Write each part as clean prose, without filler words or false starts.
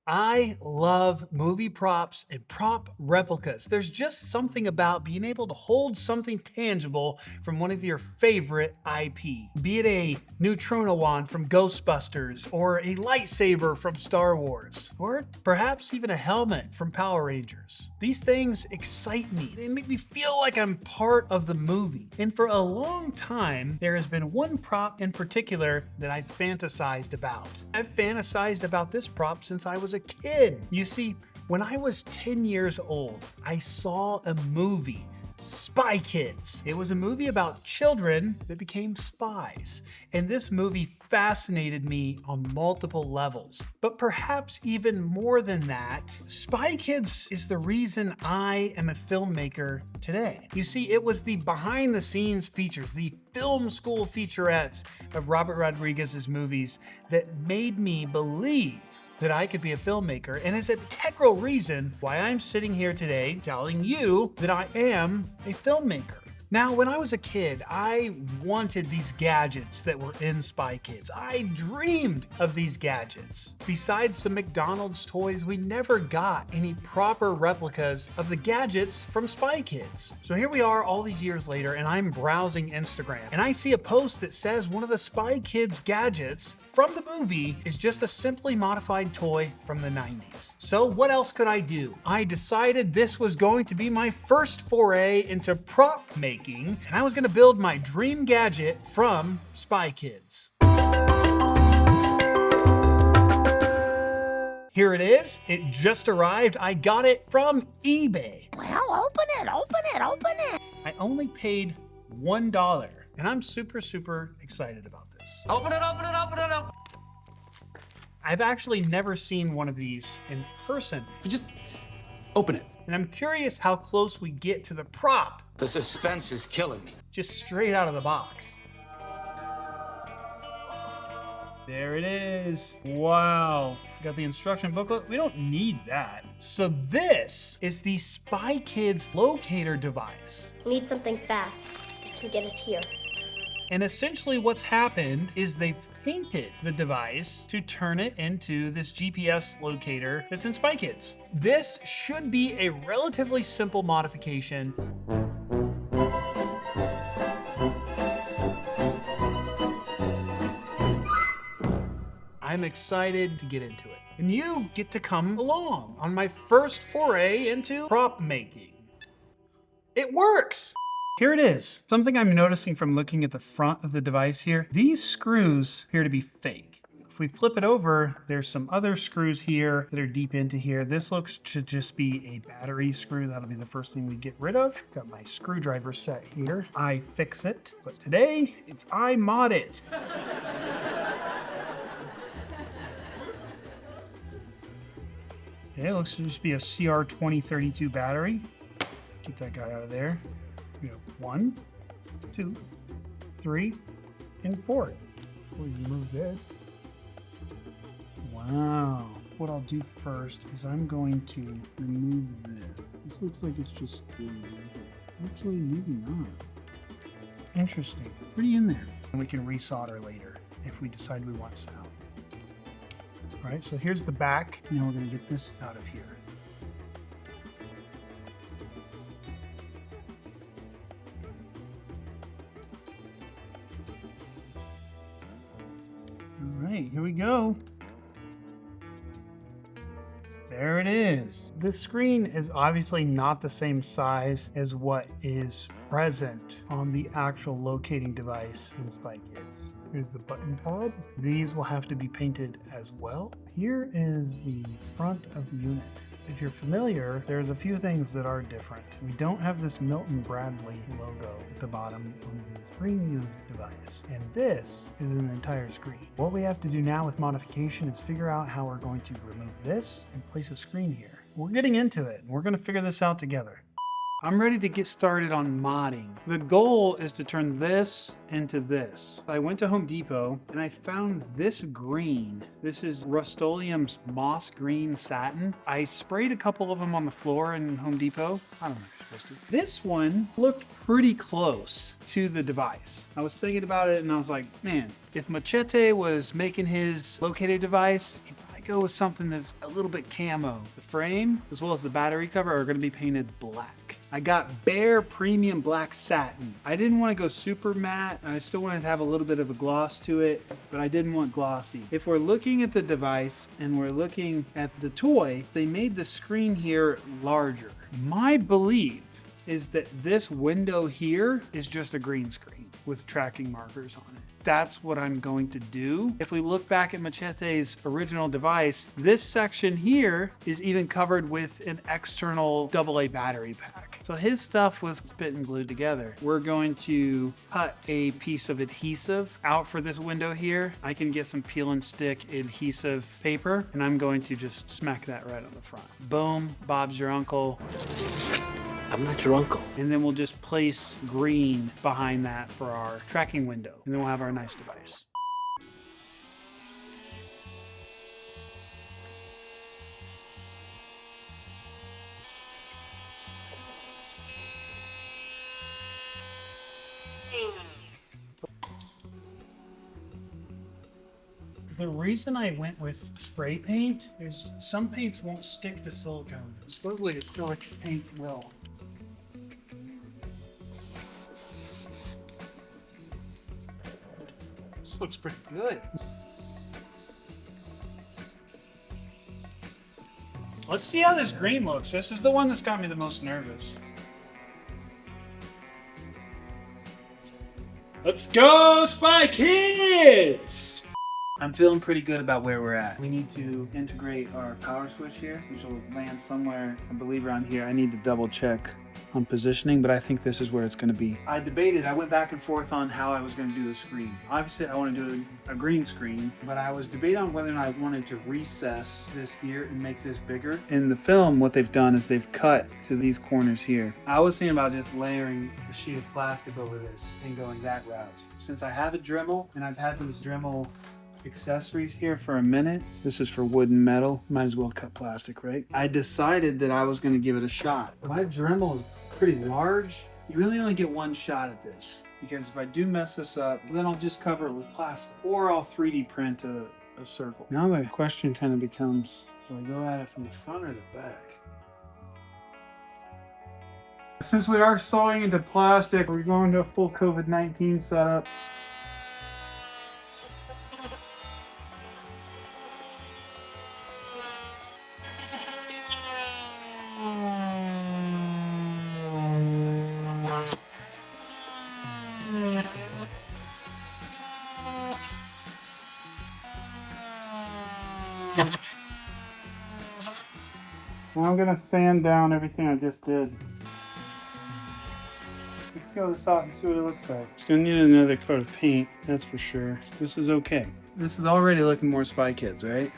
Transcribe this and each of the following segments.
I love movie props and prop replicas. There's just something about being able to hold something tangible from one of your favorite IP. Be it a neutrino wand from Ghostbusters, or a lightsaber from Star Wars, or perhaps even a helmet from Power Rangers. These things excite me. They make me feel like I'm part of the movie. And for a long time, there has been one prop in particular that I've fantasized about. I've fantasized about this prop since I was a kid. You see, when I was 10 years old, I saw a movie, Spy Kids. It was a movie about children that became spies. And this movie fascinated me on multiple levels. But perhaps even more than that, Spy Kids is the reason I am a filmmaker today. You see, it was the behind the scenes features, the film school featurettes of Robert Rodriguez's movies that made me believe that I could be a filmmaker, and is an integral reason why I'm sitting here today telling you that I am a filmmaker. Now, when I was a kid, I wanted these gadgets that were in Spy Kids. I dreamed of these gadgets. Besides some McDonald's toys, we never got any proper replicas of the gadgets from Spy Kids. So here we are all these years later, and I'm browsing Instagram, and I see a post that says one of the Spy Kids gadgets from the movie is just a simply modified toy from the 90s. So what else could I do? I decided this was going to be my first foray into prop making, and I was gonna build my dream gadget from Spy Kids. Here it is. It just arrived. I got it from eBay. Well, open it, open it, open it. I only paid $1, and I'm super excited about this. Open it, open it, open it, open it. I've actually never seen one of these in person, Just open it. and I'm curious how close we get to the prop The suspense is killing me. just straight out of the box. There it is. Wow. Got the instruction booklet. We don't need that. So this is the Spy Kids locator device. We need something fast that can get us here. And essentially what's happened is they've painted the device to turn it into this GPS locator that's in Spy Kids. This should be a relatively simple modification. I'm excited to get into it. And you get to come along on my first foray into prop making. It works! Here it is. Something I'm noticing from looking at the front of the device here, these screws appear to be fake. If we flip it over, there's some other screws here that are deep into here. This looks to just be a battery screw. That'll be the first thing we get rid of. Got my screwdriver set here. I fix it, but today it's I mod it. Okay, looks to just be a CR2032 battery. Get that guy out of there. We have 1, 2, 3, and 4. Before you move this. Wow. What I'll do first is I'm going to remove this. This looks like it's just actually maybe not. Interesting. Pretty in there. And we can resolder later if we decide we want sound. All right, so here's the back. Now we're gonna get this out of here. All right, here we go. There it is. This screen is obviously not the same size as what is present on the actual locating device in Spy Kids. Here's the button pad. These will have to be painted as well. Here is the front of the unit. If you're familiar, there's a few things that are different. We don't have this Milton Bradley logo at the bottom on the screen view device. And this is an entire screen. What we have to do now with modification is figure out how we're going to remove this and place a screen here. We're getting into it, and we're gonna figure this out together. I'm ready to get started on modding. The goal is to turn this into this. I went to Home Depot and I found this green. This is Rust-Oleum's moss green satin. I sprayed a couple of them on the floor in Home Depot. I don't know if you're supposed to. This one looked pretty close to the device. I was thinking about it and I was like, man, if Machete was making his locator device, he probably go with something that's a little bit camo. The frame, as well as the battery cover, are gonna be painted black. I got bare premium black satin. I didn't want to go super matte, and I still wanted to have a little bit of a gloss to it, but I didn't want glossy. If we're looking at the device and we're looking at the toy, they made the screen here larger. My belief is that this window here is just a green screen with tracking markers on it. That's what I'm going to do. If we look back at Machete's original device, this section here is even covered with an external AA battery pack. So his stuff was spit and glued together. We're going to cut a piece of adhesive out for this window here. I can get some peel and stick adhesive paper, and I'm going to just smack that right on the front. Boom, Bob's your uncle. I'm not your uncle. And then we'll just place green behind that for our tracking window. And then we'll have our nice device. The reason I went with spray paint is some paints won't stick to silicone. Supposedly acrylic paint will. This looks pretty good. Let's see how this green looks. This is the one that's got me the most nervous. Let's go, Spy Kids! I'm feeling pretty good about where we're at. We need to integrate our power switch here, which will land somewhere, I believe around here. I need to double check on positioning, but I think this is where it's gonna be. I went back and forth on how I was gonna do the screen. Obviously, I wanna do a green screen, but I was debating on whether or not I wanted to recess this here and make this bigger. In the film, what they've done is they've cut to these corners here. I was thinking about just layering a sheet of plastic over this and going that route. Since I have a Dremel, and I've had these Dremel accessories here for a minute. This is for wood and metal. Might as well cut plastic, right? I decided that I was going to give it a shot. My Dremel is pretty large. You really only get one shot at this, because if I do mess this up, then I'll just cover it with plastic, or I'll 3D print a circle. Now the question kind of becomes, do I go at it from the front or the back? Since we are sawing into plastic, we're going to a full COVID-19 setup. Now I'm gonna sand down everything I just did. Let's peel this off and see what it looks like. It's gonna need another coat of paint, that's for sure. This is okay. This is already looking more Spy Kids, right?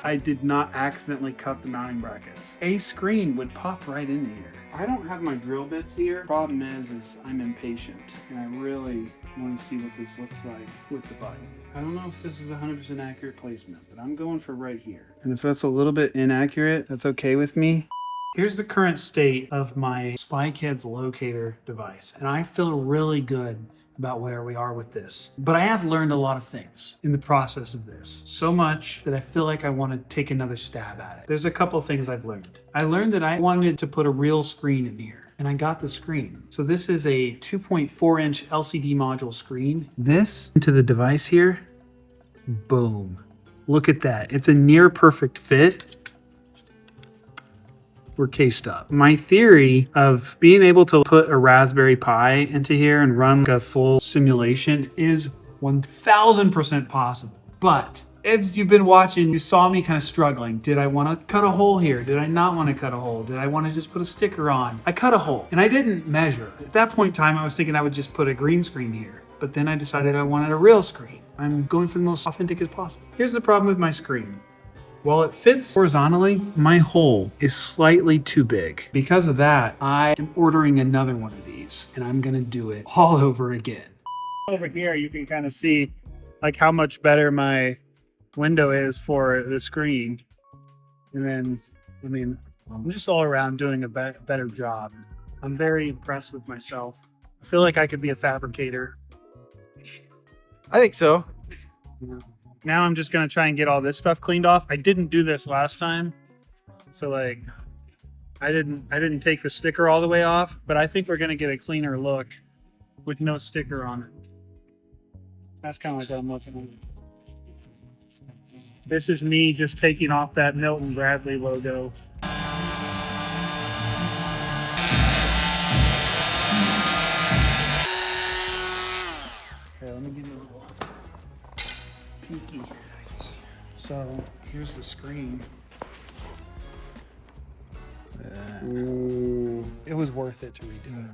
I did not accidentally cut the mounting brackets. A screen would pop right into here. I don't have my drill bits here. Problem is I'm impatient, and I really want to see what this looks like with the button. I don't know if this is 100% accurate placement, but I'm going for right here. And if that's a little bit inaccurate, that's okay with me. Here's the current state of my Spy Kids locator device, and I feel really good about where we are with this. But I have learned a lot of things in the process of this. So much that I feel like I want to take another stab at it. There's a couple things I've learned. I learned that I wanted to put a real screen in here, and I got the screen. So this is a 2.4 inch LCD module screen. This into the device here, boom. Look at that. It's a near perfect fit. We're cased up. My theory of being able to put a Raspberry Pi into here and run a full simulation is 1000% possible. But as you've been watching, you saw me kind of struggling. Did I want to cut a hole here? Did I not want to cut a hole? Did I want to just put a sticker on? I cut a hole and I didn't measure. At that point in time, I was thinking I would just put a green screen here. But then I decided I wanted a real screen. I'm going for the most authentic as possible. Here's the problem with my screen. While it fits horizontally, my hole is slightly too big. Because of that, I am ordering another one of these, and I'm gonna do it all over again. Over here, you can kind of see like how much better my window is for the screen. And then, I mean, I'm just all around doing a better job. I'm very impressed with myself. I feel like I could be a fabricator. I think so. Now I'm just gonna try and get all this stuff cleaned off. I didn't do this last time, so like I didn't take the sticker all the way off, but I think we're gonna get a cleaner look with no sticker on it. That's kind of like what I'm looking at. This is me just taking off that Milton Bradley logo. Okay, let me give you a little peeky. So here's the screen. It was worth it to redo it.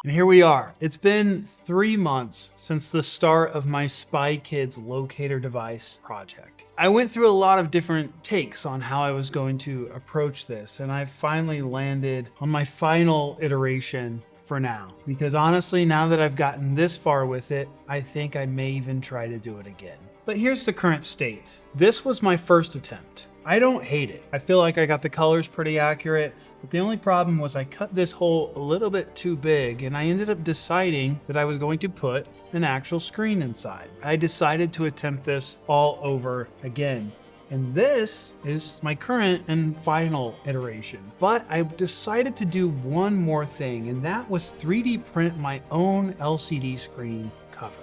And here we are. It's been 3 months since the start of my Spy Kids locator device project. I went through a lot of different takes on how I was going to approach this, and I finally landed on my final iteration for now. Because honestly, now that I've gotten this far with it, I think I may even try to do it again. But here's the current state. This was my first attempt. I don't hate it. I feel like I got the colors pretty accurate, but the only problem was I cut this hole a little bit too big, and I ended up deciding that I was going to put an actual screen inside. I decided to attempt this all over again. And this is my current and final iteration. But I decided to do one more thing, and that was 3D print my own LCD screen cover.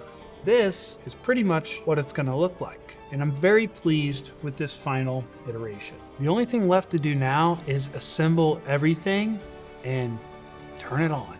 This is pretty much what it's gonna look like, and I'm very pleased with this final iteration. The only thing left to do now is assemble everything and turn it on.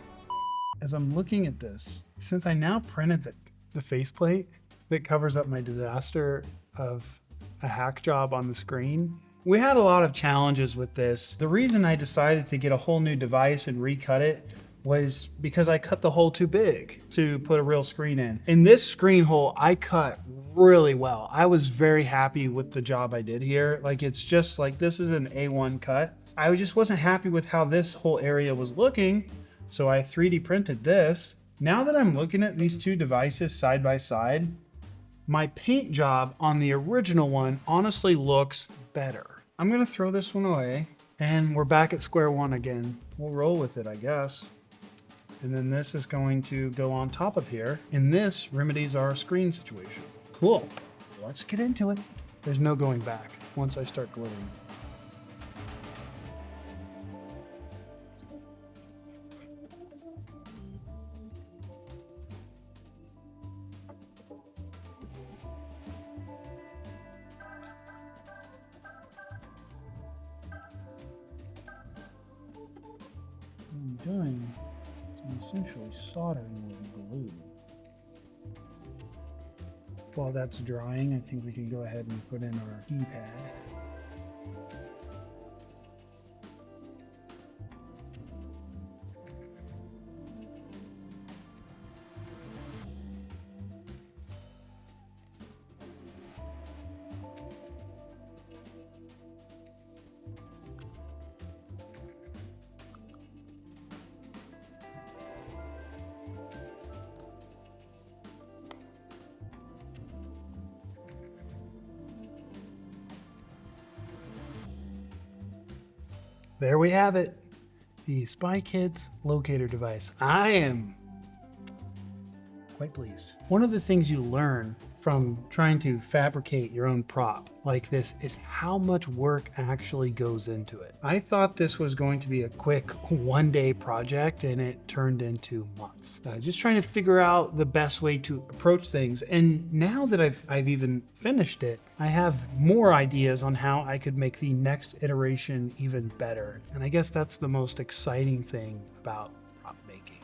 As I'm looking at this, since I now printed the faceplate that covers up my disaster of a hack job on the screen, we had a lot of challenges with this. The reason I decided to get a whole new device and recut it was because I cut the hole too big to put a real screen in. In this screen hole, I cut really well. I was very happy with the job I did here. Like, it's just like, this is an A1 cut. I just wasn't happy with how this whole area was looking, so I 3D printed this. Now that I'm looking at these two devices side by side, my paint job on the original one honestly looks better. I'm gonna throw this one away, and we're back at square one again. We'll roll with it, I guess. And then this is going to go on top of here. And this remedies our screen situation. Cool. Let's get into it. There's no going back once I start gluing. What I'm doing, I'm essentially soldering with glue. While that's drying, I think we can go ahead and put in our keypad. There we have it, the Spy Kids locator device. I am quite pleased. One of the things you learn from trying to fabricate your own prop like this is how much work actually goes into it. I thought this was going to be a quick one-day project, and it turned into months. Just trying to figure out the best way to approach things. And now that I've even finished it, I have more ideas on how I could make the next iteration even better. And I guess that's the most exciting thing about prop making.